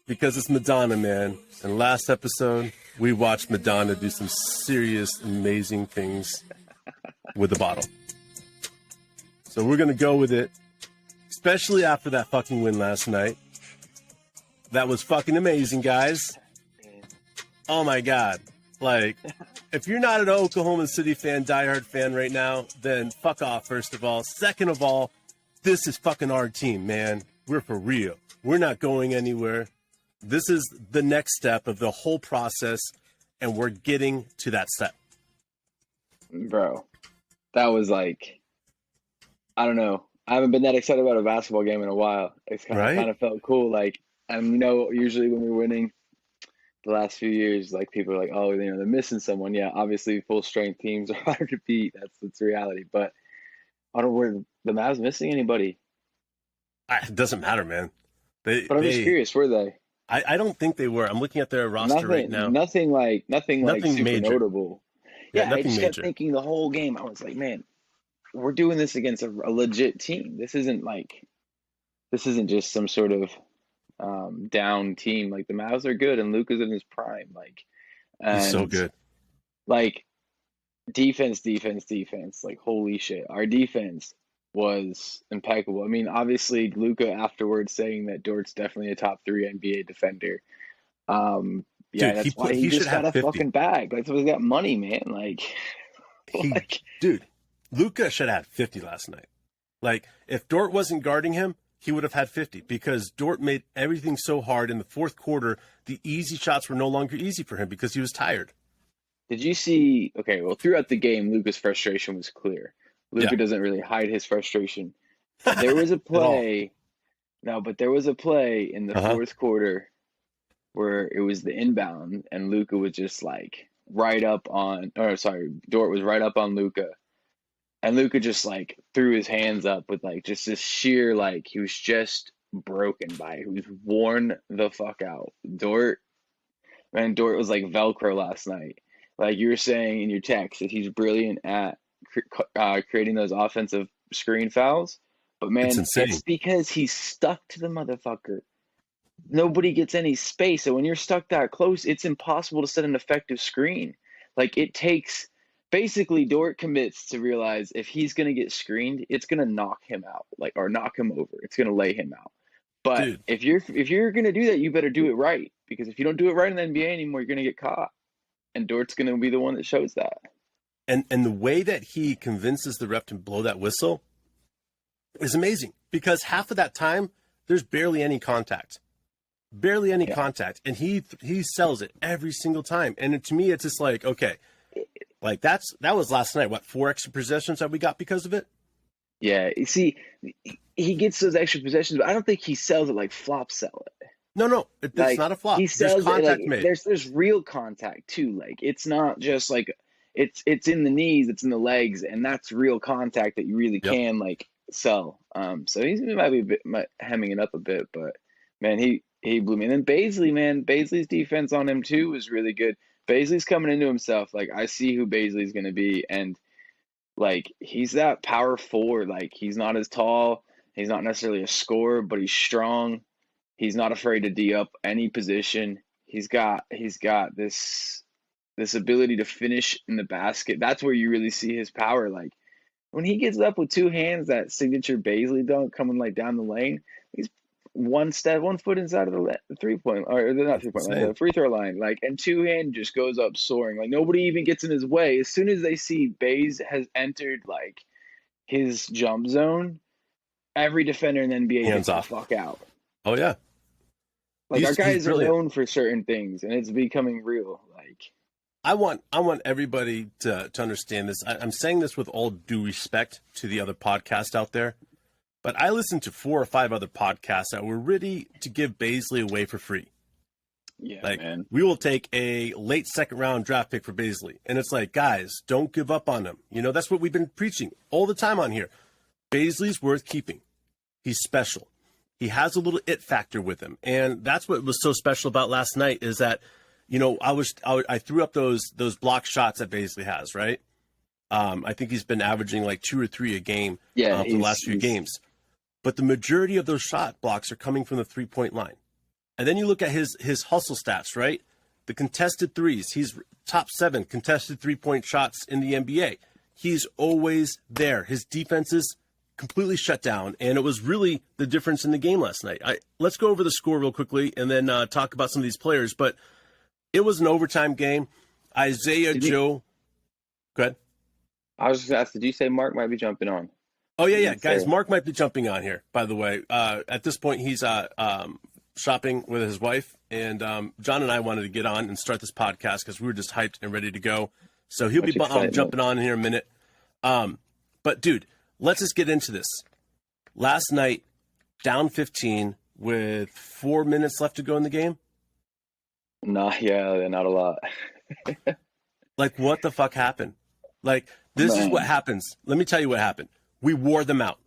Because it's Madonna, man. And last episode, we watched Madonna do some serious, amazing things with the bottle. So we're going to go with it, especially after that fucking win last night. That was fucking amazing, guys. Oh, my God. Like, if you're not an Oklahoma City fan, diehard fan right now, then fuck off, first of all. Second of all, this is fucking our team, man. We're for real. We're not going anywhere. This is the next step of the whole process, and we're getting to that step. Bro, that was like, I don't know. I haven't been that excited about a basketball game in a while. It's kind of felt cool. Like, and usually when we're winning the last few years, like people are like, oh, they're missing someone. Yeah, obviously full strength teams are harder to beat. That's reality. But I don't know where the Mavs missing anybody. It doesn't matter, man. But I'm just curious, were they? I don't think they were. I'm looking at their roster right now. Nothing like super major. Notable. Yeah, I just kept thinking the whole game. I was like, man, we're doing this against a legit team. This isn't just some sort of down team. Like the Mavs are good, and Luka's in his prime. Like, he's so good. Like defense. Like holy shit, our defense was impeccable. I mean, obviously, Luka afterwards saying that Dort's definitely a top 3 NBA defender. Yeah, dude, that's why he just got a 50. Fucking bag. That's why he's got money, man. Dude, Luka should have had 50 last night. Like, if Dort wasn't guarding him, he would have had 50 because Dort made everything so hard in the fourth quarter. The easy shots were no longer easy for him because he was tired. Did you see? Okay, well, throughout the game, Luka's frustration was clear. Luka doesn't really hide his frustration. There was a play. But there was a play in the fourth quarter where it was the inbound, and Luka was just like Dort was right up on Luka. And Luka just like threw his hands up with like just this sheer, like he was just broken by it. He was worn the fuck out. Dort was like Velcro last night. Like you were saying in your text that he's brilliant at creating those offensive screen fouls. But man, it's because he's stuck to the motherfucker. Nobody gets any space. So when you're stuck that close, it's impossible to set an effective screen. Like it takes, basically Dort commits to realize if he's going to get screened, it's going to knock him out, like, or knock him over. It's going to lay him out. But dude, if you're going to do that, you better do it right. Because if you don't do it right in the NBA anymore, you're going to get caught. And Dort's going to be the one that shows that. And the way that he convinces the ref to blow that whistle is amazing. Because half of that time, there's barely any contact. Barely any contact. And he sells it every single time. And to me, it's just like, okay, like that was last night. What, 4 extra possessions that we got because of it? Yeah. You see, he gets those extra possessions, but I don't think he sells it like flop sell it. No, it's like, not a flop. There's contact made. There's real contact too. Like it's not just like it's in the knees, it's in the legs, and that's real contact that you really can like sell. So he might be hemming it up a bit, but man, he blew me. And then Baisley's defense on him too was really good. Baisley's coming into himself. Like I see who Baisley's gonna be, and like he's that power forward. Like he's not as tall, he's not necessarily a scorer, but he's strong. He's not afraid to D up any position. He's got this ability to finish in the basket. That's where you really see his power. Like when he gets up with 2 hands, that signature Baisley dunk coming like down the lane, he's one foot inside of the 3-point, or not 3-point line, the free throw line. Like, and 2-hand just goes up soaring. Like nobody even gets in his way. As soon as they see Bays has entered like his jump zone, every defender in the NBA gets the fuck out. Oh yeah. Like our guys are known for certain things, and it's becoming real. Like I want everybody to understand this. I'm saying this with all due respect to the other podcasts out there, but I listened to 4 or 5 other podcasts that were ready to give Baisley away for free. Yeah, like, man. We will take a late 2nd round draft pick for Baisley, and it's like, guys, don't give up on him. You know, that's what we've been preaching all the time on here. Baisley's worth keeping. He's special. He has a little it factor with him. And that's what was so special about last night is that, you know, I threw up those block shots that Baisley has, right? I think he's been averaging like 2 or 3 a game for the last few games. but the majority of those shot blocks are coming from the 3-point line. And then you look at his hustle stats, right? The contested threes, he's top 7 contested 3-point shots in the NBA. He's always there. His defense is completely shut down, and it was really the difference in the game last night. Let's go over the score real quickly and then talk about some of these players. But it was an overtime game. Isaiah Joe. Go ahead. I was just going to ask, did you say Mark might be jumping on? Oh, yeah. Guys, Mark might be jumping on here, by the way. At this point, he's shopping with his wife, and John and I wanted to get on and start this podcast because we were just hyped and ready to go. So he'll be jumping on in here in a minute. But, dude, let's just get into this. Last night, down 15 with 4 minutes left to go in the game. Not a lot. Like, what the fuck happened? Like, this is what happens. Let me tell you what happened. We wore them out.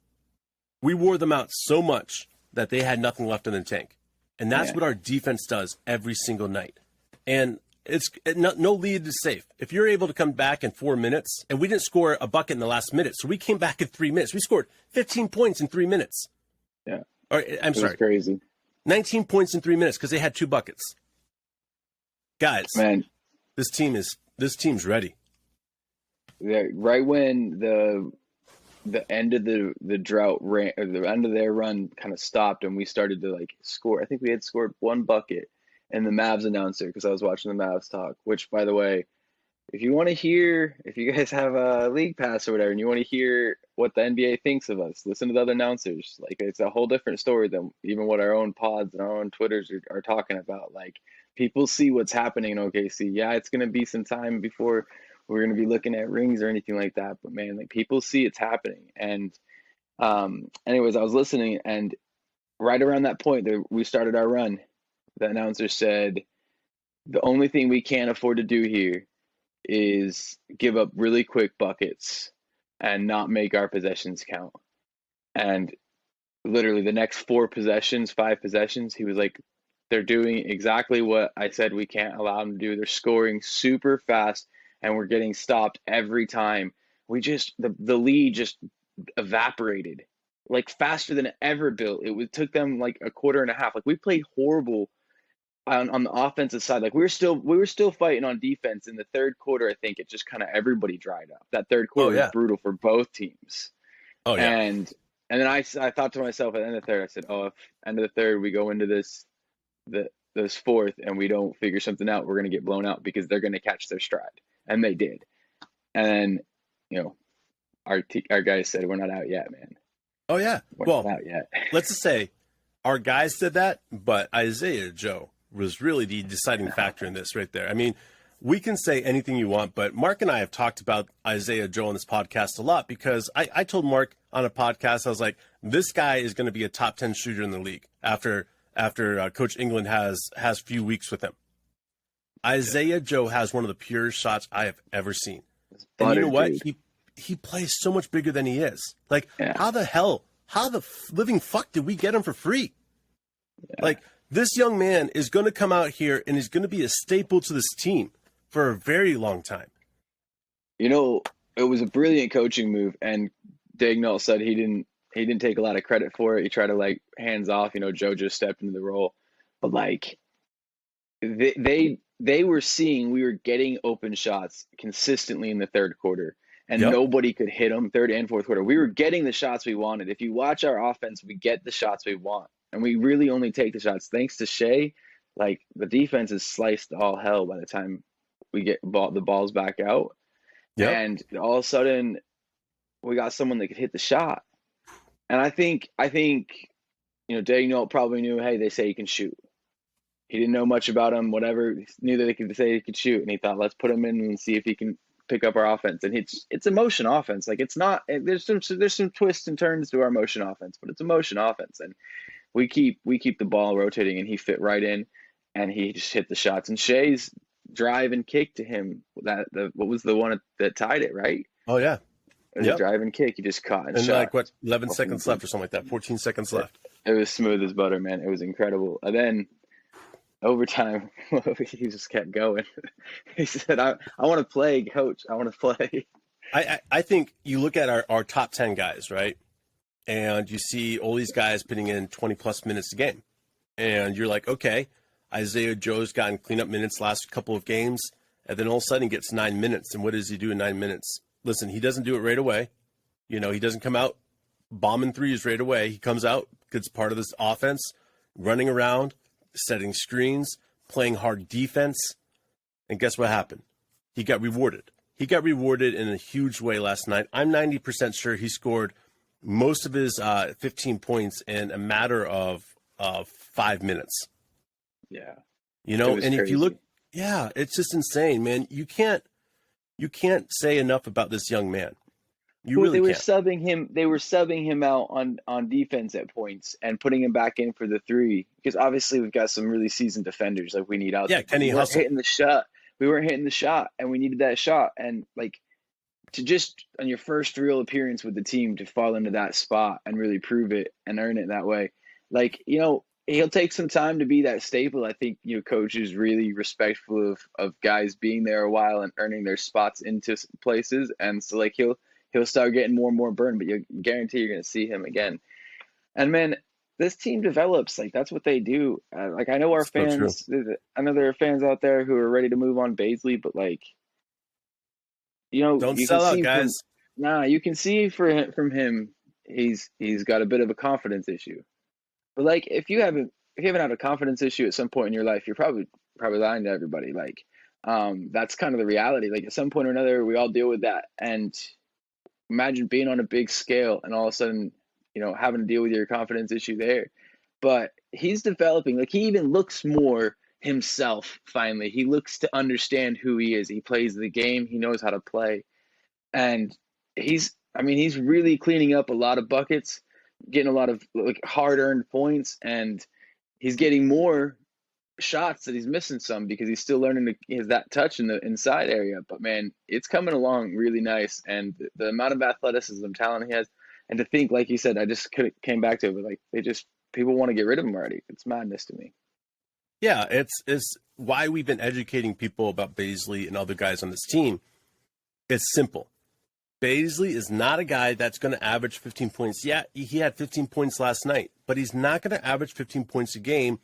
We wore them out so much that they had nothing left in the tank. And that's what our defense does every single night. And no lead is safe. If you're able to come back in 4 minutes, and we didn't score a bucket in the last minute, so we came back in 3 minutes. We scored 15 points in 3 minutes. Yeah. Or, I'm sorry. Crazy. 19 points in 3 minutes because they had 2 buckets. Guys, man, this team's ready. Yeah, right when the end of the drought ran, or the end of their run kind of stopped, and we started to like score. I think we had scored 1 bucket, and the Mavs announcer, because I was watching the Mavs talk. Which, by the way, if you guys have a league pass or whatever, and you want to hear what the NBA thinks of us, listen to the other announcers. Like, it's a whole different story than even what our own pods and our own Twitters are talking about. Like, people see what's happening in OKC. Yeah, it's going to be some time before we're going to be looking at rings or anything like that. But man, like, people see it's happening. And anyways, I was listening, and right around that point, we started our run. The announcer said, the only thing we can't afford to do here is give up really quick buckets and not make our possessions count. And literally the next 5 possessions, he was like, they're doing exactly what I said we can't allow them to do. They're scoring super fast, and we're getting stopped every time. The lead just evaporated, like faster than it ever built. Took them like a quarter and a half. Like, we played horrible on the offensive side. Like, we were still fighting on defense in the third quarter. I think it just kind of everybody dried up. That third quarter was brutal for both teams. Oh yeah. And then I thought to myself at the end of the third, I said, if end of the third we go into this fourth and we don't figure something out, we're going to get blown out because they're going to catch their stride. And they did. And then, our guys said, we're not out yet, man. Oh, yeah. We're not out yet. Let's just say our guys said that, but Isaiah Joe was really the deciding factor in this right there. I mean, we can say anything you want, but Mark and I have talked about Isaiah Joe on this podcast a lot because I told Mark on a podcast, I was like, this guy is going to be a top 10 shooter in the league after Coach England has few weeks with him. Isaiah Joe has one of the purest shots I have ever seen. And you know what? He plays so much bigger than he is. Like, how the living fuck did we get him for free? Yeah. Like, this young man is going to come out here and he's going to be a staple to this team for a very long time. It was a brilliant coaching move, and Daigneault said he didn't take a lot of credit for it. He tried to, like, hands off. Joe just stepped into the role, but like they were seeing we were getting open shots consistently in the third quarter, and nobody could hit them. Third and fourth quarter, we were getting the shots we wanted. If you watch our offense, we get the shots we want, and we really only take the shots thanks to Shea. Like, the defense is sliced all hell by the time we get the balls back out. Yep. And all of a sudden we got someone that could hit the shot. And I think Daigneault probably knew, hey, they say he can shoot. He didn't know much about him, whatever. He knew that they could say he could shoot, and he thought, let's put him in and see if he can pick up our offense. And it's a motion offense. Like, it's not, there's some twists and turns to our motion offense, but it's a motion offense. And we keep the ball rotating, and he fit right in, and he just hit the shots. And Shea's drive and kick to him, what was the one that tied it, right? Oh yeah. It was a drive and kick. He just caught and shot. Like, what, 11 seconds left or something like that, 14 seconds left. It was smooth as butter, man. It was incredible. And then overtime, he just kept going. He said, I want to play, coach. I want to play. I think you look at our top 10 guys, right? and you see all these guys putting in 20-plus minutes a game. And you're like, okay, Isaiah Joe's gotten cleanup minutes last couple of games, and then all of a sudden he gets 9 minutes. And what does he do in 9 minutes? Listen, he doesn't do it right away. He doesn't come out bombing threes right away. He comes out, gets part of this offense, running around, setting screens, playing hard defense. And guess what happened? He got rewarded. He got rewarded in a huge way last night. I'm 90% sure he scored most of his 15 points in a matter of 5 minutes. Yeah. And crazy. If you look, it's just insane, man. You can't say enough about this young man. They were subbing him out on defense at points and putting him back in for the three, because obviously we've got some really seasoned defenders like we need out there. Yeah, Kenny Hustle. We weren't hitting the shot, and we needed that shot. And like, to just on your first real appearance with the team to fall into that spot and really prove it and earn it that way, like, he'll take some time to be that staple. I think coach is really respectful of guys being there a while and earning their spots into places, and so like he'll start getting more and more burned, but you guarantee you're going to see him again. And man, this team develops. Like, that's what they do. Like, I know our fans, I know there are fans out there who are ready to move on Baisley, but like, don't sell out, guys. You can see from him, he's got a bit of a confidence issue. But like, if you haven't had a confidence issue at some point in your life, you're probably lying to everybody. Like, that's kind of the reality. Like, at some point or another, we all deal with that. And imagine being on a big scale and all of a sudden, having to deal with your confidence issue there. But he's developing. Like, he even looks more himself finally. He looks to understand who he is. He plays the game. He knows how to play. And he's really cleaning up a lot of buckets, getting a lot of like hard-earned points, and he's getting more shots that he's missing some because he's still learning his that touch in the inside area. But man, it's coming along really nice, and the amount of athleticism, talent he has, and to think, like you said, I just came back to it, but like people want to get rid of him already. It's madness to me. Yeah, it's why we've been educating people about Baisley and other guys on this team. It's simple. Baisley is not a guy that's going to average 15 points. Yeah, he had 15 points last night, but he's not going to average 15 points a game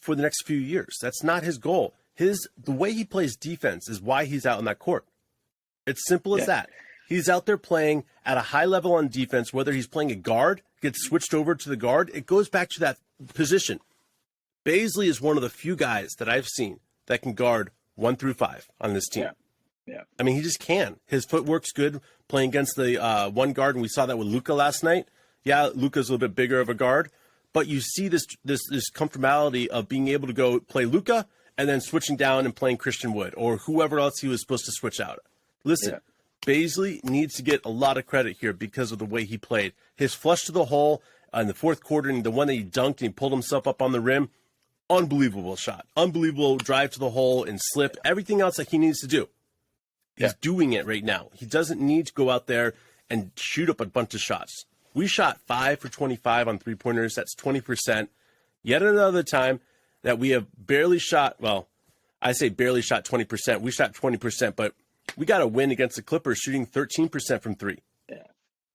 for the next few years. That's not his goal. The way he plays defense is why he's out on that court. It's simple as that. He's out there playing at a high level on defense, whether he's playing a guard, gets switched over to the guard. It goes back to that position. Baisley is one of the few guys that I've seen that can guard 1 through 5 on this team. Yeah. I mean, he just can. His footwork's good playing against the one guard, and we saw that with Luka last night. Yeah, Luka's a little bit bigger of a guard, but you see this comfortability of being able to go play Luka and then switching down and playing Christian Wood or whoever else he was supposed to switch out. Listen, Baisley needs to get a lot of credit here because of the way he played. His flush to the hole in the fourth quarter, and the one that he dunked and he pulled himself up on the rim, unbelievable shot. Unbelievable drive to the hole and slip. Everything else that he needs to do. He's doing it right now. He doesn't need to go out there and shoot up a bunch of shots. We shot 5 for 25 on three-pointers. That's 20%. Yet another time that we have barely shot, well, I say barely shot 20%. We shot 20%, but we got a win against the Clippers shooting 13% from three. Yeah.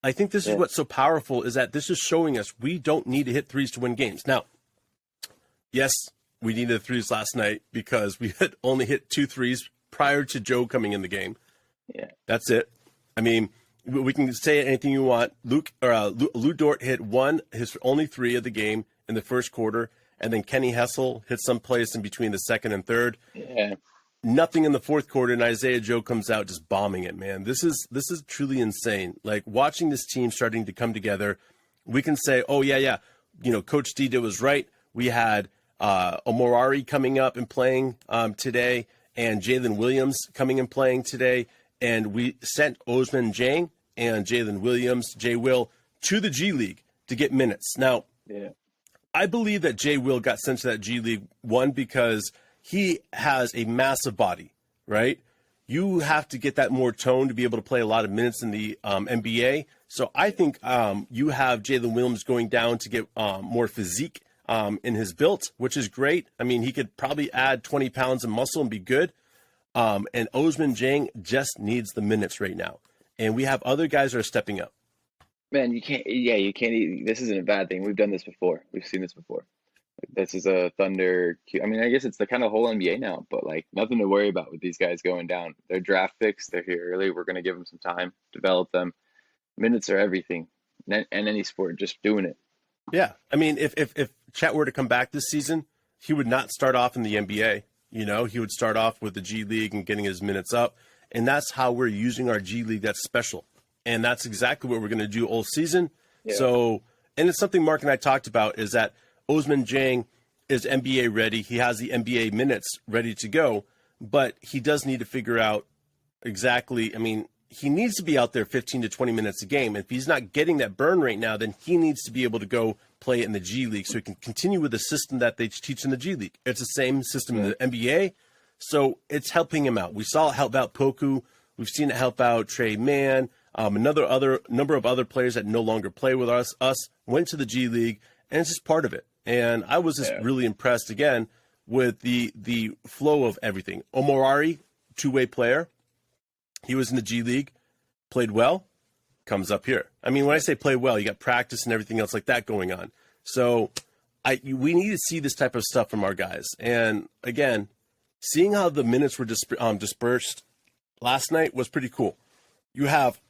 I think this is what's so powerful is that this is showing us we don't need to hit threes to win games. Now, yes, we needed threes last night because we had only hit 2 threes prior to Joe coming in the game. Yeah. That's it. I mean, we can say anything you want. Lou Dort hit his only 3 of the game in the first quarter, and then Kenny Hessel hit someplace in between the second and third. Yeah. Nothing in the fourth quarter, and Isaiah Joe comes out just bombing it, man. This is truly insane. Like, watching this team starting to come together, we can say, oh, yeah, Coach D was right. We had Omorari coming up and playing today, and Jalen Williams coming and playing today. And we sent Osman Jang and Jalen Williams, Jay Will, to the G League to get minutes. Now, I believe that Jay Will got sent to that G League, one, because he has a massive body, right? You have to get that more tone to be able to play a lot of minutes in the NBA. So I think you have Jalen Williams going down to get more physique in his build, which is great. I mean, he could probably add 20 pounds of muscle and be good. And Osman Jang just needs the minutes right now. And we have other guys that are stepping up. Man, you can't. Yeah, you can't. This isn't a bad thing. We've done this before. We've seen this before. This is a Thunder. I mean, I guess it's the kind of whole NBA now, but like nothing to worry about with these guys going down. They're draft picks. They're here early. We're gonna give them some time, develop them. Minutes are everything, and any sport, just doing it. Yeah, I mean, if Chet were to come back this season, he would not start off in the NBA. He would start off with the G League and getting his minutes up, and that's how we're using our G League. That's special, and that's exactly what we're going to do all season. Yeah. So, and it's something Mark and I talked about is that Osman Jang is NBA ready. He has the NBA minutes ready to go, but he does need to figure out exactly. I mean, he needs to be out there 15 to 20 minutes a game. If he's not getting that burn right now, then he needs to be able to go play in the G League so he can continue with the system that they teach in the G League. It's the same system in the NBA, so it's helping him out. We saw it help out Poku. We've seen it help out Trey Mann. Other number of other players that no longer play with us went to the G League, and it's just part of it. And I was just really impressed, again, with the flow of everything. Omorari, two-way player. He was in the G League, played well, comes up here. I mean, when I say play well, you got practice and everything else like that going on. So we need to see this type of stuff from our guys. And again, seeing how the minutes were dispersed last night was pretty cool. You have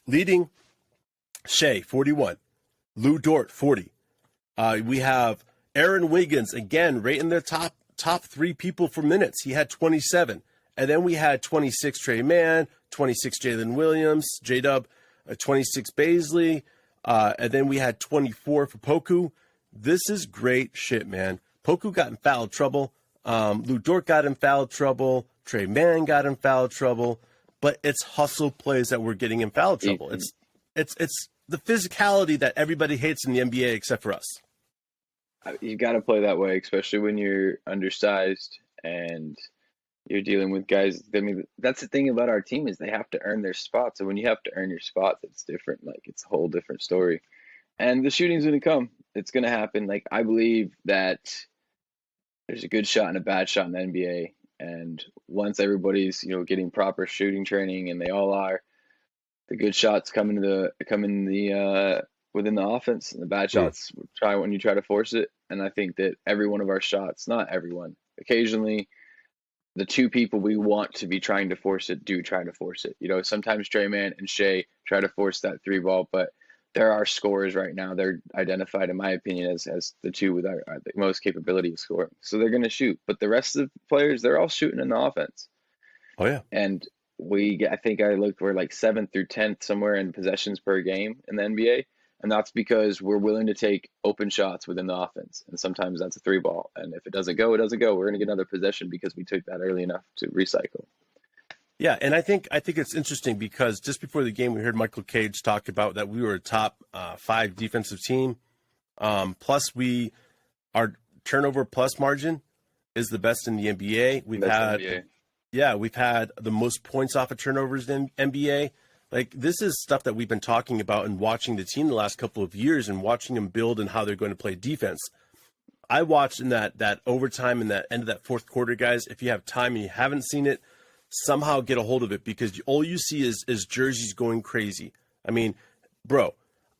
leading Shea, 41, Lou Dort, 40. We have Aaron Wiggins, again, right in their top three people for minutes. He had 27. And then we had 26 Trey Mann, 26 Jalen Williams, J-Dub, 26 Baisley, and then we had 24 for Poku. This is great shit, man. Poku got in foul trouble. Lou Dort got in foul trouble. Trey Mann got in foul trouble. But it's hustle plays that we're getting in foul trouble. It's the physicality that everybody hates in the NBA except for us. You got to play that way, especially when you're undersized and you're dealing with guys. I mean, that's the thing about our team is they have to earn their spots. And when you have to earn your spots, it's different. Like, it's a whole different story. And the shooting's going to come. It's going to happen. Like, I believe that there's a good shot and a bad shot in the NBA. And once everybody's, getting proper shooting training, and they all are, the good shots come in the within the offense, and the bad shots try when you try to force it. And I think that every one of our shots, not everyone, occasionally, the two people we want to be trying to force it do try to force it. Sometimes Trey Mann and Shea try to force that three ball, but there are scorers right now. They're identified, in my opinion, as the two with our the most capability of scoring. So they're going to shoot. But the rest of the players, they're all shooting in the offense. Oh, yeah. And I think I looked, we're like 7th through 10th somewhere in possessions per game in the NBA. And that's because we're willing to take open shots within the offense. And sometimes that's a three ball. And if it doesn't go, it doesn't go. We're going to get another possession because we took that early enough to recycle. Yeah, and I think it's interesting because just before the game, we heard Michael Cage talk about that we were a top 5 defensive team. Plus, our turnover plus margin is the best in the NBA. We've had the most points off of turnovers in NBA. Like, this is stuff that we've been talking about and watching the team the last couple of years and watching them build and how they're going to play defense. I watched in that overtime and that end of that fourth quarter, guys. If you have time and you haven't seen it, somehow get a hold of it, because all you see is jerseys going crazy. I mean, bro,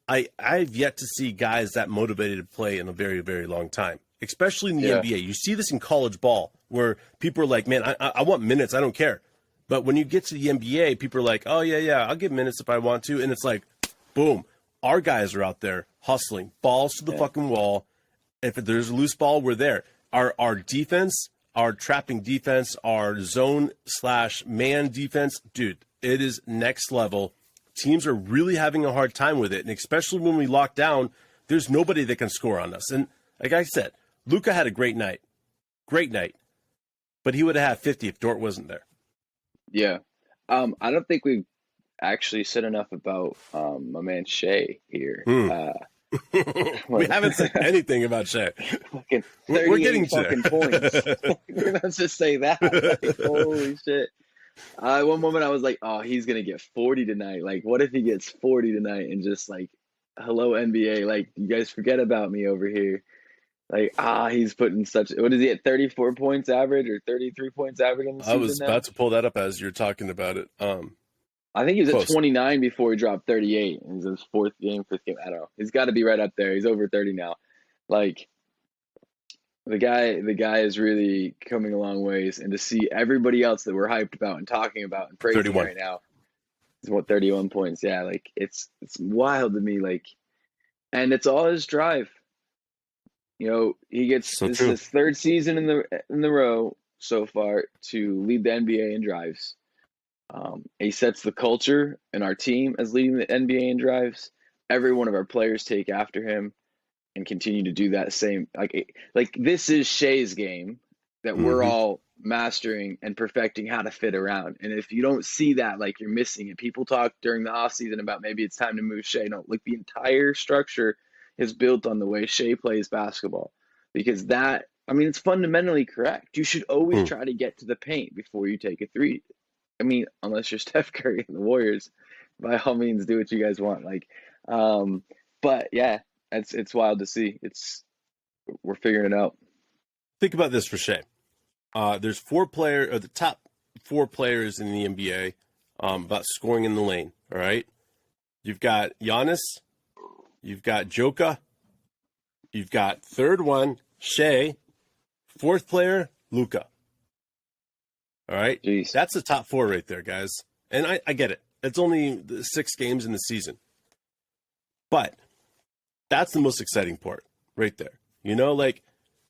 I've yet to see guys that motivated to play in a very, very long time, especially in the NBA. You see this in college ball where people are like, man, I want minutes. I don't care. But when you get to the NBA, people are like, oh, yeah, I'll give minutes if I want to. And it's like, boom, our guys are out there hustling, balls to the fucking wall. If there's a loose ball, we're there. Our defense, our trapping defense, our zone/man defense, dude, it is next level. Teams are really having a hard time with it. And especially when we lock down, there's nobody that can score on us. And like I said, Luka had a great night. But he would have had 50 if Dort wasn't there. Yeah. I don't think we've actually said enough about my man Shea here. We haven't said anything about Shea. We're getting fucking points. Let's just say that. Like, holy shit. One moment I was like, oh, he's going to get 40 tonight. Like, what if he gets 40 tonight and just like, hello, NBA. Like, you guys forget about me over here. Like, he's putting what is he at, 34 points average or 33 points average in the season I was now? about to pull that up as you're talking about it. I think he was Close. at 29 before he dropped 38. It was his fifth game. I don't know. He's got to be right up there. He's over 30 now. Like the guy is really coming a long ways. And to see everybody else that we're hyped about and talking about and praising 31. right now is 31 points. Yeah, like it's wild to me. Like, and it's all his drive. You know, he gets So this true. is his third season in the row so far to lead the NBA in drives. He sets the culture in our team as leading the NBA in drives. Every one of our players take after him and continue to do that same. Like this is Shea's game that we're all mastering and perfecting how to fit around. And if you don't see that, like you're missing it. People talk during the offseason about maybe it's time to move Shea. No, like the entire structure is built on the way Shea plays basketball. Because that, I mean, it's fundamentally correct. You should always try to get to the paint before you take a three. I mean, unless you're Steph Curry and the Warriors, by all means, do what you guys want. Like, but yeah, it's wild to see. We're figuring it out. Think about this for Shea. There's the top 4 players in the NBA about scoring in the lane. All right, you've got Giannis, you've got Joker, you've got third one Shea, fourth player Luka. All right, Jeez. That's the top 4 right there, guys. And I get it. It's only 6 games in the season, but that's the most exciting part right there. You know, like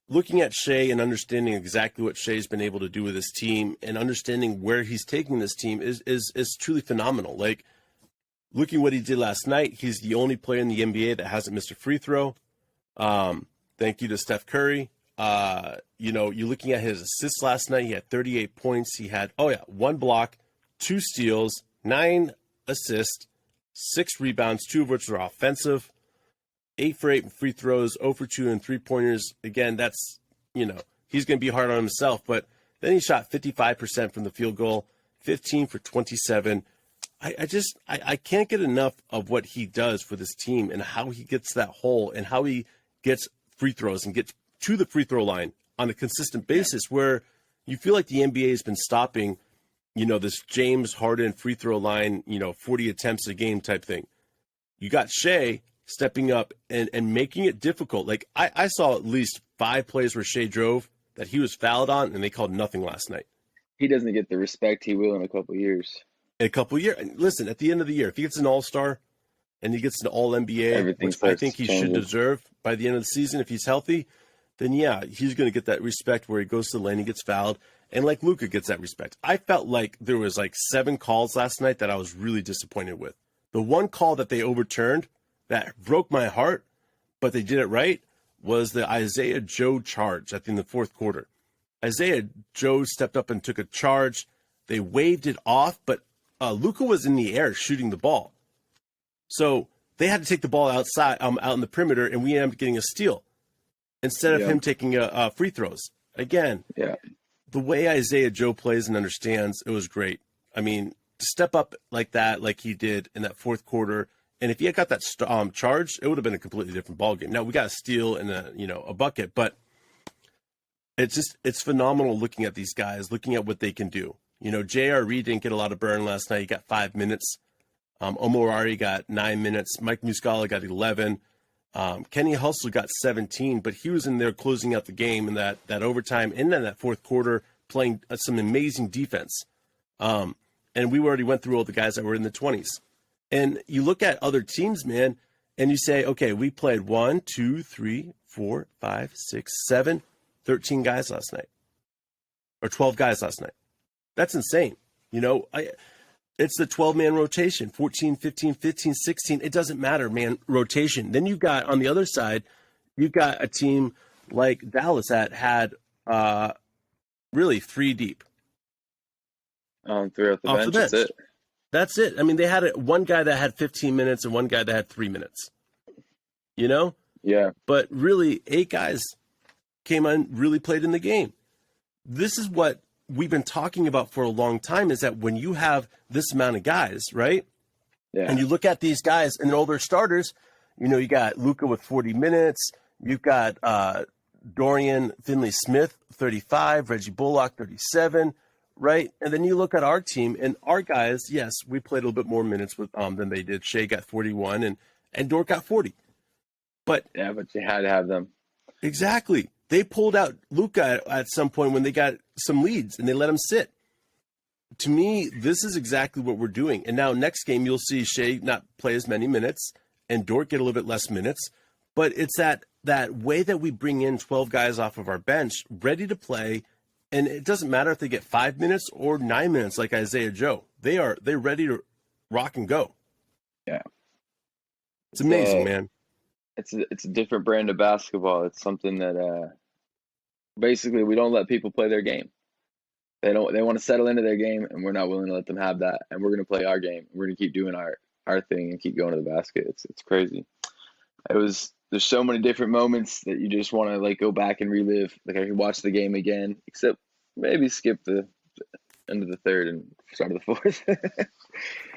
looking at Shea and understanding exactly what Shea's been able to do with his team and understanding where he's taking this team is truly phenomenal. Like looking what he did last night, he's the only player in the NBA that hasn't missed a free throw. Thank you to Steph Curry. You know, you're looking at his assists last night. He had 38 points. He had 1 block, 2 steals, 9 assists, 6 rebounds, 2 of which were offensive. 8 for 8 free throws, 0 for 2 and 3-pointers. Again, that's, you know, he's going to be hard on himself. But then he shot 55% from the field goal, 15 for 27. I can't get enough of what he does for this team and how he gets that hole and how he gets free throws and gets to the free throw line on a consistent basis where you feel like the NBA has been stopping, you know, this James Harden free throw line, you know, 40 attempts a game type thing. You got Shea stepping up and making it difficult. Like I saw at least 5 plays where Shea drove that he was fouled on and they called nothing last night. He doesn't get the respect he will in a couple of years. In a couple of years. Listen, at the end of the year, if he gets an all-star and he gets an all-NBA, which I think he should deserve by the end of the season if he's healthy, then yeah, he's going to get that respect where he goes to the lane, he gets fouled, and like Luka gets that respect. I felt like there was like 7 calls last night that I was really disappointed with. The one call that they overturned that broke my heart, but they did it right, was the Isaiah Joe charge in the 4th quarter. Isaiah Joe stepped up and took a charge. They waved it off, but Luka was in the air shooting the ball. So they had to take the ball outside, out in the perimeter, and we ended up getting a steal instead of him taking free throws. Again, the way Isaiah Joe plays and understands, it was great. I mean, to step up like that, like he did in that 4th quarter, and if he had got that charge, it would have been a completely different ballgame. Now, we got a steal and a bucket, but it's phenomenal looking at these guys, looking at what they can do. You know, J.R. Reed didn't get a lot of burn last night. He got 5 minutes. Omorari got 9 minutes. Mike Muscala got 11. Kenny Hustle got 17, but he was in there closing out the game in that overtime and then that 4th quarter playing some amazing defense. And we already went through all the guys that were in the 20s. And you look at other teams, man, and you say, okay, we played 1, 2, 3, 4, 5, 6, 7, 13 guys last night. Or 12 guys last night. That's insane. You know, it's the 12-man rotation, 14, 15, 15, 16. It doesn't matter, man, rotation. Then you've got, on the other side, you've got a team like Dallas that had really 3 deep. Throughout the bench, that's it. That's it. I mean, they had one guy that had 15 minutes and one guy that had 3 minutes. You know? Yeah. But really, 8 guys came on, really played in the game. This is what we've been talking about for a long time, is that when you have this amount of guys, right? Yeah. And you look at these guys and all their starters, you know, you got Luka with 40 minutes. You've got Dorian Finley-Smith, 35. Reggie Bullock, 37. right? And then you look at our team and our guys, yes, we played a little bit more minutes with than they did. Shea got 41 and Dort got 40. But but you had to have them. exactly. They pulled out Luka at some point when they got some leads and they let him sit. To me, this is exactly what we're doing. And now next game, you'll see Shea not play as many minutes and Dort get a little bit less minutes. But it's that way that we bring in 12 guys off of our bench ready to play. And it doesn't matter if they get 5 minutes or 9 minutes like Isaiah Joe. They're ready to rock and go. Yeah. It's amazing, man. It's a different brand of basketball. It's something that basically we don't let people play their game. They want to settle into their game, and we're not willing to let them have that. And we're going to play our game. We're going to keep doing our thing and keep going to the basket. It's crazy. There's so many different moments that you just want to like go back and relive. Like I could watch the game again, except maybe skip the end of the third and start of the fourth.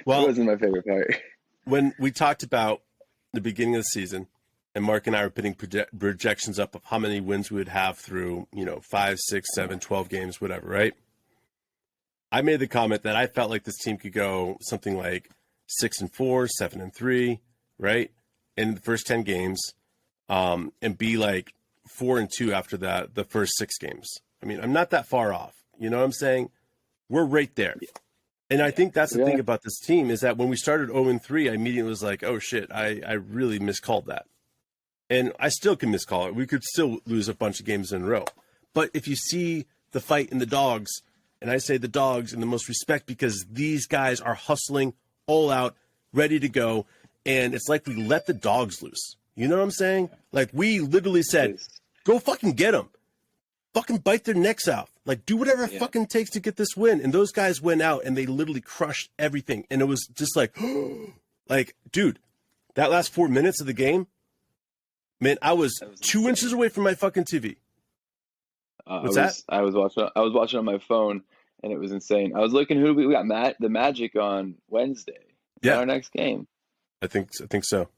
Well, that wasn't my favorite part. When we talked about the beginning of the season, and Mark and I were putting projections up of how many wins we would have through, 5, 6, 7, 12 games, whatever, right? I made the comment that I felt like this team could go something like 6-4, 7-3, right? In the first 10 games, and be like 4-2 after that, the first 6 games. I mean, I'm not that far off. You know what I'm saying? We're right there. And I think that's the thing about this team is that when we started 0-3, I immediately was like, oh shit, I really miscalled that. And I still can miscall it. We could still lose a bunch of games in a row. But if you see the fight in the dogs, and I say the dogs in the most respect because these guys are hustling all out, ready to go. And it's like we let the dogs loose. You know what I'm saying? Like we literally said, go fucking get them. Fucking bite their necks out. Like do whatever it fucking takes to get this win. And those guys went out and they literally crushed everything. And it was just like, like, dude, that last 4 minutes of the game, man, I was 2 inches away from my fucking TV. What's that? I was watching on my phone, and it was insane. I was looking who we got the Magic on Wednesday. Yeah, our next game. I think so.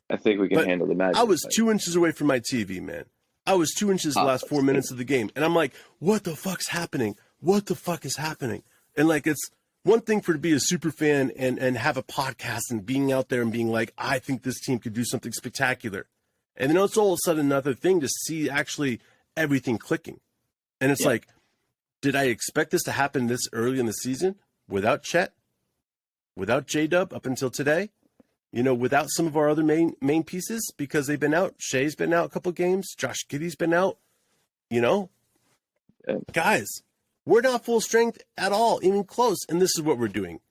I think we can handle the Magic. I was 2 inches away from my TV, man. I was 2 inches the last 4 minutes of the game, and I'm like, what the fuck's happening? What the fuck is happening? And like, it's one thing for to be a super fan and have a podcast and being out there and being like, I think this team could do something spectacular. And then it's all of a sudden another thing to see actually everything clicking. And it's like, did I expect this to happen this early in the season without Chet, without J-Dub up until today? Without some of our other main pieces because they've been out. Shea's been out a couple of games. Josh Giddey's been out. Guys, we're not full strength at all, even close. And this is what we're doing.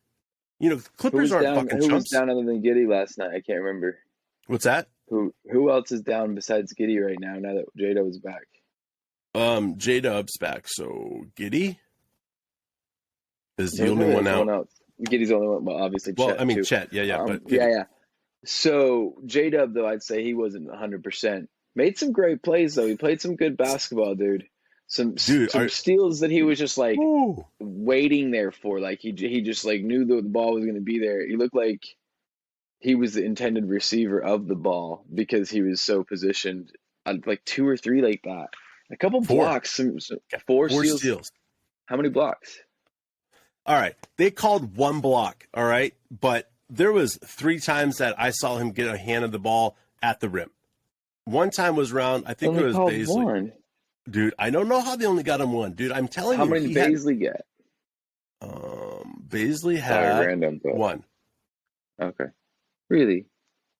Clippers aren't fucking chumps. Who was down other than Giddey last night? I can't remember. What's that? Who else is down besides Giddey right now that J-Dub is back? J-Dub's back, so Giddey is the only one out. Else. Giddey's the only one, well, obviously Chet. Well, I mean, too. Chet, but yeah. So J-Dub, though, I'd say he wasn't 100%. Made some great plays, though. He played some good basketball, dude. Some steals that he was just like waiting there for. Like he just like knew the ball was going to be there. He looked like he was the intended receiver of the ball because he was so positioned on like 2 or 3 like that. A couple blocks, some 4 steals. How many blocks? All right. They called 1 block, all right? But there was 3 times that I saw him get a hand of the ball at the im. One time was around, I think it was Baisley. 1. Dude, I don't know how they only got him 1. Dude, I'm telling you. How many did Baisley get? Baisley had 1. Okay. Really?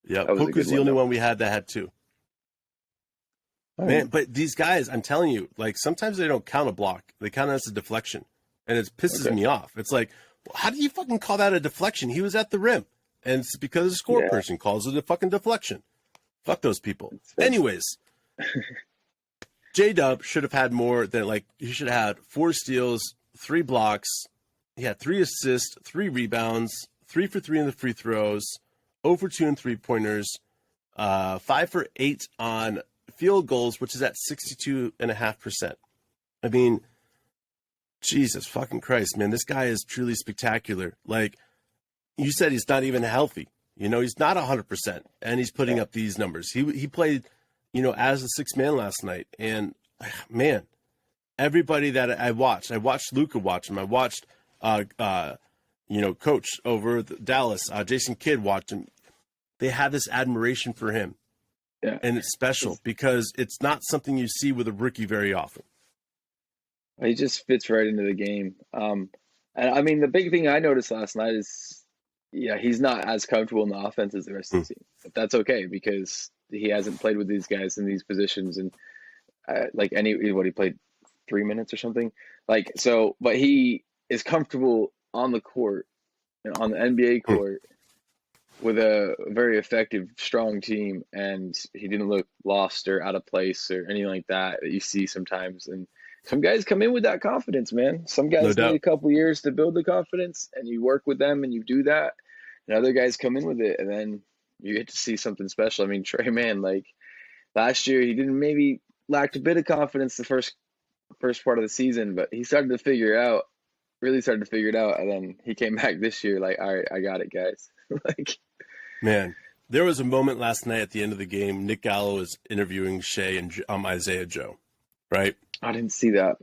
Yeah, Pook was the only one we had that had 2. Man, but these guys, I'm telling you, like sometimes they don't count a block. They count it as a deflection. And it pisses me off. It's like, how do you fucking call that a deflection? He was at the rim. And it's because the score person calls it a fucking deflection. Fuck those people. Anyways, J-Dub should have had more than he should have had 4 steals, 3 blocks. He had 3 assists, 3 rebounds, 3 for 3 in the free throws, 0 for 2 in 3-pointers, 5 for 8 on field goals, which is at 62.5%. I mean, Jesus fucking Christ, man. This guy is truly spectacular. Like you said, he's not even healthy. He's not 100%, and he's putting up these numbers. He played, as a 6th man last night, and man, everybody that I watched Luka watch him. I watched, coach over Dallas, Jason Kidd watched him. They have this admiration for him. Yeah. And it's special because it's not something you see with a rookie very often. He just fits right into the game. And I mean, the big thing I noticed last night is, he's not as comfortable in the offense as the rest of the team. But that's okay because he hasn't played with these guys in these positions. And he played 3 minutes or something. But he is comfortable on the court, on the NBA court, with a very effective, strong team, and he didn't look lost or out of place or anything like that you see sometimes. And some guys come in with that confidence, man. Some guys need a couple years to build the confidence, and you work with them and you do that. And other guys come in with it, and then you get to see something special. I mean, Trey, man, last year he maybe lacked a bit of confidence the first part of the season, but he started to really started to figure it out, and then he came back this year all right, I got it, guys. Man, there was a moment last night at the end of the game. Nick Gallo was interviewing Shea and Isaiah Joe, right? I didn't see that.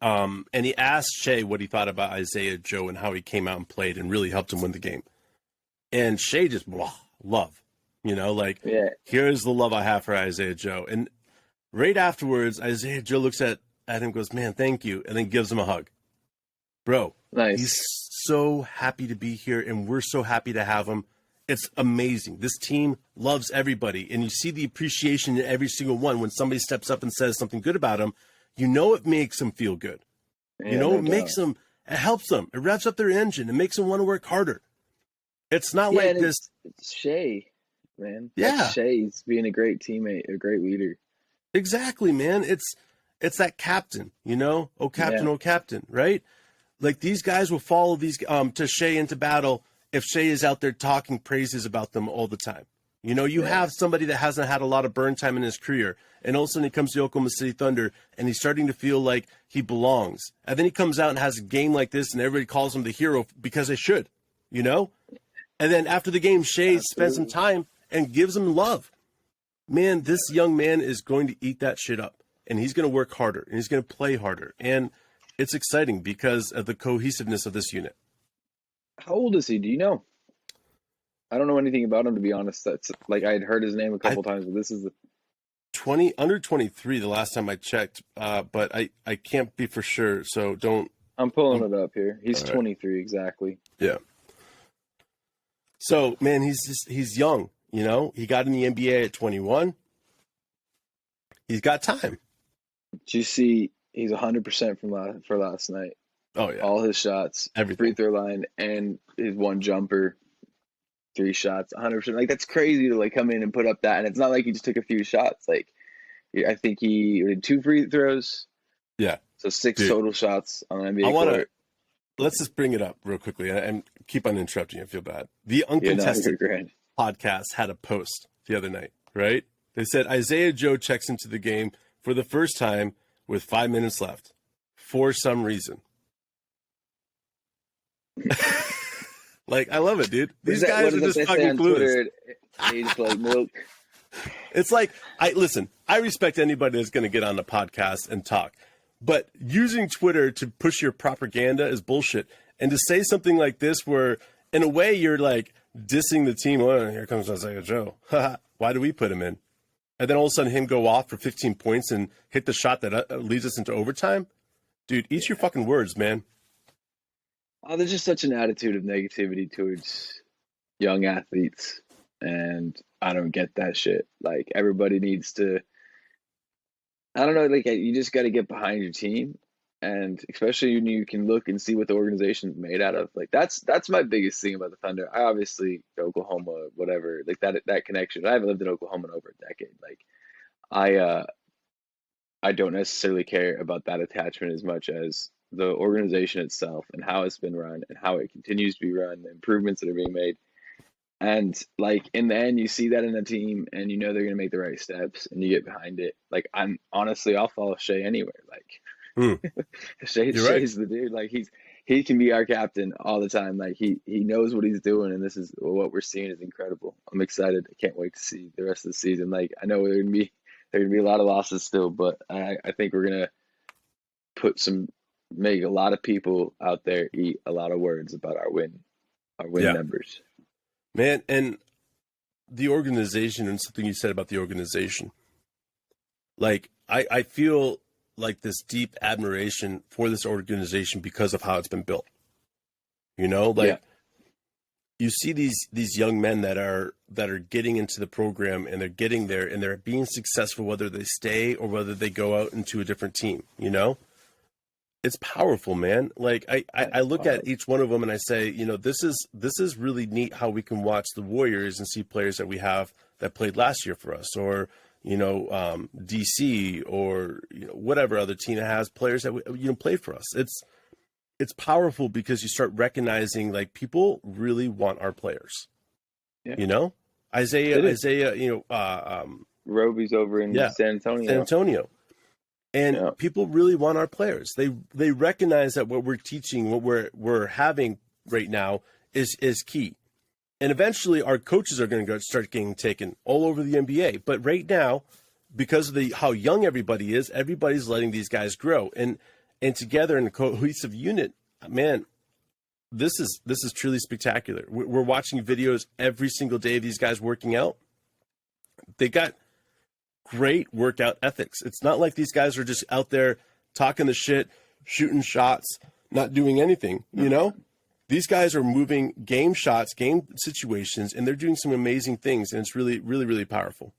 And he asked Shea what he thought about Isaiah Joe and how he came out and played and really helped him win the game. And Shea just, love, here's the love I have for Isaiah Joe. And right afterwards, Isaiah Joe looks at him and goes, man, thank you, and then gives him a hug. Bro, nice. He's so happy to be here, and we're so happy to have him. It's amazing. This team loves everybody, and you see the appreciation in every single one. When somebody steps up and says something good about him, it makes them feel good. Yeah, it helps them. It revs up their engine. It makes them want to work harder. It's not like this. It's Shea, man. Yeah. That's Shea's being a great teammate, a great leader. Exactly, man. It's that captain, oh, captain, oh, captain, right? Like, these guys will follow to Shea into battle if Shea is out there talking praises about them all the time. You have somebody that hasn't had a lot of burn time in his career, and all of a sudden he comes to the Oklahoma City Thunder, and he's starting to feel like he belongs. And then he comes out and has a game like this, and everybody calls him the hero because they should, And then after the game, Shea spends some time and gives him love. Man, this young man is going to eat that shit up, and he's going to work harder, and he's going to play harder. And it's exciting because of the cohesiveness of this unit. How old is he? Do you know? I don't know anything about him, to be honest. That's I had heard his name a couple times, but this is under 23 the last time I checked, but I can't be for sure, so don't. I'm pulling it up here. He's 23 exactly. Yeah. So, man, he's young, He got in the NBA at 21. He's got time. Did you see he's 100% for last night? Oh, yeah. All his shots, everything. Free throw line, and his one jumper, 3 shots, 100%. That's crazy to come in and put up that. And it's not like he just took a few shots. I think he did 2 free throws. Yeah. So 6 total shots on an NBA court. Let's just bring it up real quickly and keep on interrupting. I feel bad. The Uncontested podcast had a post the other night, right? They said Isaiah Joe checks into the game for the first time with 5 minutes left for some reason. I love it, dude. These guys are just fucking clueless. Milk. It's I respect anybody that's going to get on the podcast and talk, but using Twitter to push your propaganda is bullshit. And to say something like this, where in a way you're dissing the team. Oh, here comes Isaiah Joe. Why do we put him in? And then all of a sudden him go off for 15 points and hit the shot that leads us into overtime. Dude, eat your fucking words, man. Oh, there's just such an attitude of negativity towards young athletes, and I don't get that shit. Everybody needs to, I don't know, you just got to get behind your team, and especially when you can look and see what the organization's made out of. That's my biggest thing about the Thunder. I obviously, Oklahoma, whatever, that connection. I haven't lived in Oklahoma in over a decade. I don't necessarily care about that attachment as much as the organization itself and how it's been run and how it continues to be run, the improvements that are being made. And in the end, you see that in a team and they're going to make the right steps and you get behind it. I'll follow Shea anywhere. Shea's the dude. He can be our captain all the time. He knows what he's doing, and this is what we're seeing is incredible. I'm excited. I can't wait to see the rest of the season. I know there are going to be a lot of losses still, but I think we're going to make a lot of people out there eat a lot of words about our win Yeah, numbers. man. And the organization, and something you said about the organization, like I feel like this deep admiration for this organization because of how it's been built. You know, like Yeah. you see these young men that are getting into the program, and they're getting there and they're being successful, whether they stay or whether they go out into a different team. You know, it's powerful, man. Like I look at each one of them and I say, you know, this is really neat how we can watch the Warriors and see players that we have that played last year for us, or you know, DC, or you know, whatever other team that has players that play for us. It's powerful because you start recognizing like people really want our players. Yeah. You know, Isaiah, you know, Roby's over in San San Antonio. And people really want our players. They recognize that what we're teaching, what we're having right now is key. And eventually our coaches are going to start getting taken all over the NBA. But right now, because of how young everybody is, everybody's letting these guys grow. And together in a cohesive unit, man, this is truly spectacular. We're watching videos every single day of these guys working out. They got great workout ethics. It's not like these guys are just out there talking the shit, shooting shots, not doing anything, you know? These guys are moving game shots, game situations, and they're doing some amazing things, and it's really, really, really powerful.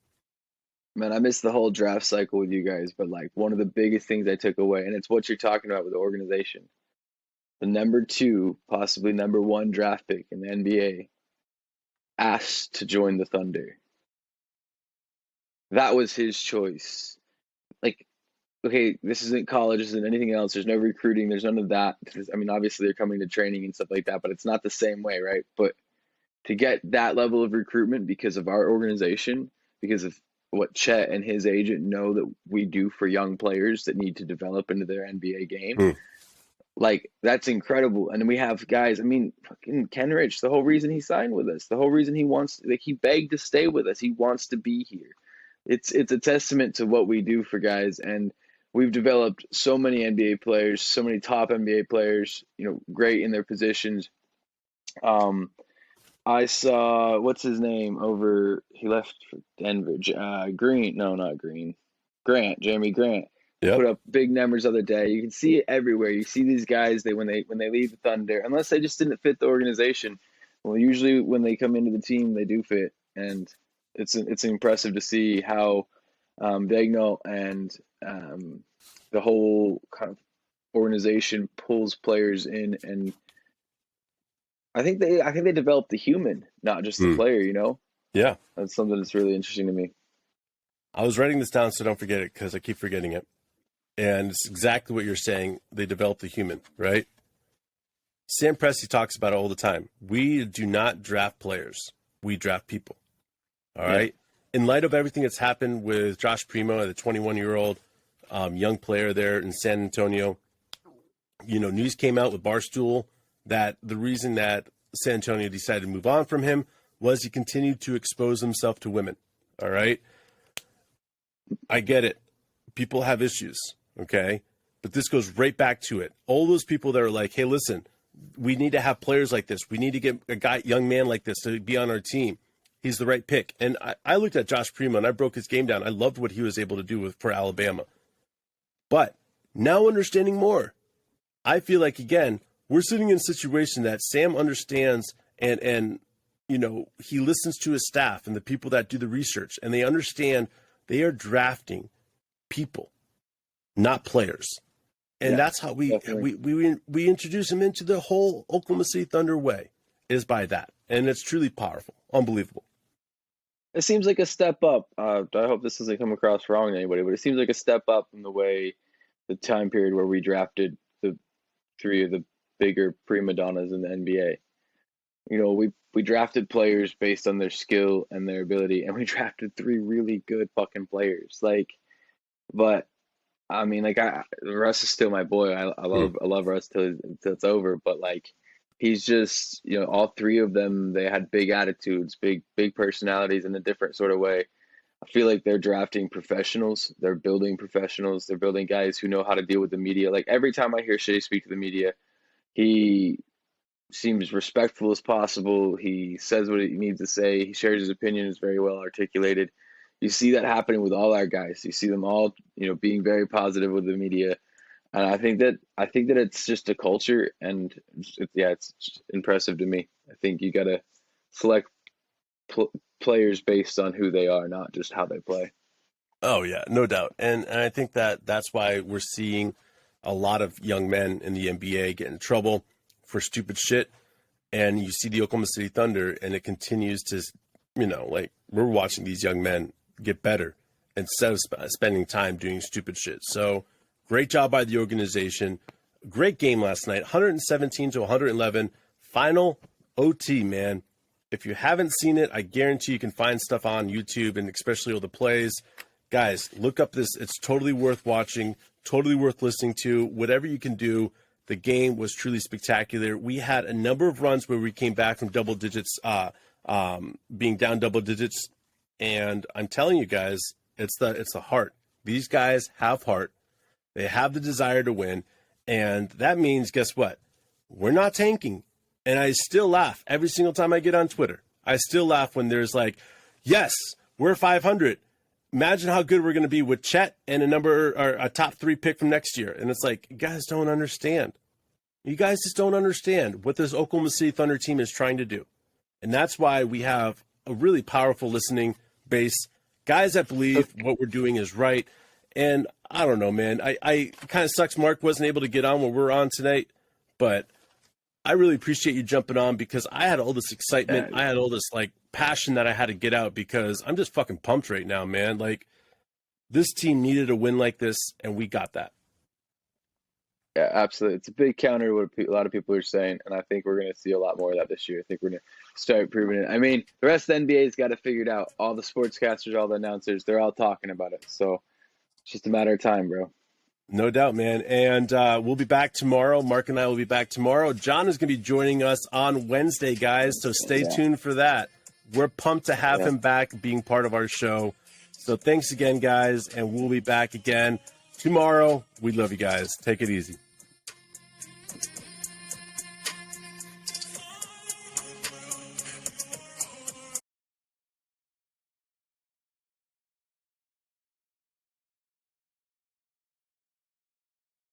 Man, I missed the whole draft cycle with you guys, but like one of the biggest things I took away, and it's what you're talking about with the organization. The number 2, possibly number 1 draft pick in the NBA asked to join the Thunder. That was his choice. Like, okay, this isn't college, this isn't anything else. There's no recruiting, there's none of that. I mean, obviously they're coming to training and stuff like that, but it's not the same way, right? But to get that level of recruitment because of our organization, because of what Chet and his agent know that we do for young players that need to develop into their NBA game, like that's incredible. And we have guys, I mean, fucking Kenrich, the whole reason he signed with us, the whole reason he wants, like he begged to stay with us. He wants to be here. It's a testament to what we do for guys. And we've developed so many NBA players, so many top NBA players, you know, great in their positions. I saw, what's his name over, he left for Denver, Green, no, not Green, Grant, Jeremy Grant. Yep. Put up big numbers the other day. You can see it everywhere. You see these guys, when they leave the Thunder, unless they just didn't fit the organization, well, usually when they come into the team, they do fit. And it's impressive to see how Dagnall and the whole kind of organization pulls players in, and I think they developed the human, not just the player, you know? Yeah. That's something that's really interesting to me. I was writing this down so don't forget it because I keep forgetting it. And it's exactly what you're saying. They developed the human, right? Sam Presti talks about it all the time. We do not draft players. We draft people. All right? In light of everything that's happened with Josh Primo, the 21-year-old young player there in San Antonio, you know, news came out with Barstool that the reason that San Antonio decided to move on from him was he continued to expose himself to women. All right? I get it. People have issues, okay? But this goes right back to it. All those people that are like, hey, listen, we need to have players like this. We need to get a young man like this to be on our team. He's the right pick. And I looked at Josh Primo and I broke his game down. I loved what he was able to do for Alabama. But now understanding more, I feel like, again, we're sitting in a situation that Sam understands and you know, he listens to his staff and the people that do the research, and they understand they are drafting people, not players. And that's how we introduce him into the whole Oklahoma City Thunder way, is by that. And it's truly powerful. Unbelievable. It seems like a step up. I hope this doesn't come across wrong to anybody, but it seems like a step up in the way, the time period where we drafted the 3 of the bigger prima donnas in the NBA. You know, we drafted players based on their skill and their ability, and we drafted 3 really good fucking players. Like, but I mean, like, Russ is still my boy. I love Russ till it's over. But like, he's just, you know, all 3 of them, they had big attitudes, big personalities in a different sort of way. I feel like they're drafting professionals. They're building professionals. They're building guys who know how to deal with the media. Like every time I hear Shea speak to the media, he seems respectful as possible. He says what he needs to say. He shares his opinion, is very well articulated. You see that happening with all our guys. You see them all, being very positive with the media. And I think that it's just a culture, and it's impressive to me. I think you got to select players based on who they are, not just how they play. Oh yeah, no doubt. And I think that's why we're seeing a lot of young men in the NBA get in trouble for stupid shit. And you see the Oklahoma City Thunder, and it continues to, like we're watching these young men get better instead of spending time doing stupid shit. So great job by the organization. Great game last night, 117 to 111. Final OT, man. If you haven't seen it, I guarantee you can find stuff on YouTube, and especially all the plays. Guys, look up this. It's totally worth watching, totally worth listening to. Whatever you can do, the game was truly spectacular. We had a number of runs where we came back from double digits, being down double digits. And I'm telling you guys, it's the heart. These guys have heart. They have the desire to win. And that means, guess what? We're not tanking. And I still laugh every single time I get on Twitter. I still laugh when there's like, yes, we're 500. Imagine how good we're going to be with Chet and a top 3 pick from next year. And it's like, you guys don't understand. You guys just don't understand what this Oklahoma City Thunder team is trying to do. And that's why we have a really powerful listening base. Guys that believe what we're doing is right. And I don't know, man. I kind of sucks Mark wasn't able to get on when we're on tonight. But I really appreciate you jumping on, because I had all this excitement. I had all this passion that I had to get out, because I'm just fucking pumped right now, man. Like, this team needed a win like this, and we got that. Yeah, absolutely. It's a big counter to what a lot of people are saying, and I think we're going to see a lot more of that this year. I think we're going to start proving it. I mean, the rest of the NBA's got to figure it out. All the sportscasters, all the announcers, they're all talking about it. So it's just a matter of time, bro. No doubt, man. And we'll be back tomorrow. Mark and I will be back tomorrow. John is going to be joining us on Wednesday, guys. So stay tuned for that. We're pumped to have him back being part of our show. So thanks again, guys. And we'll be back again tomorrow. We love you guys. Take it easy.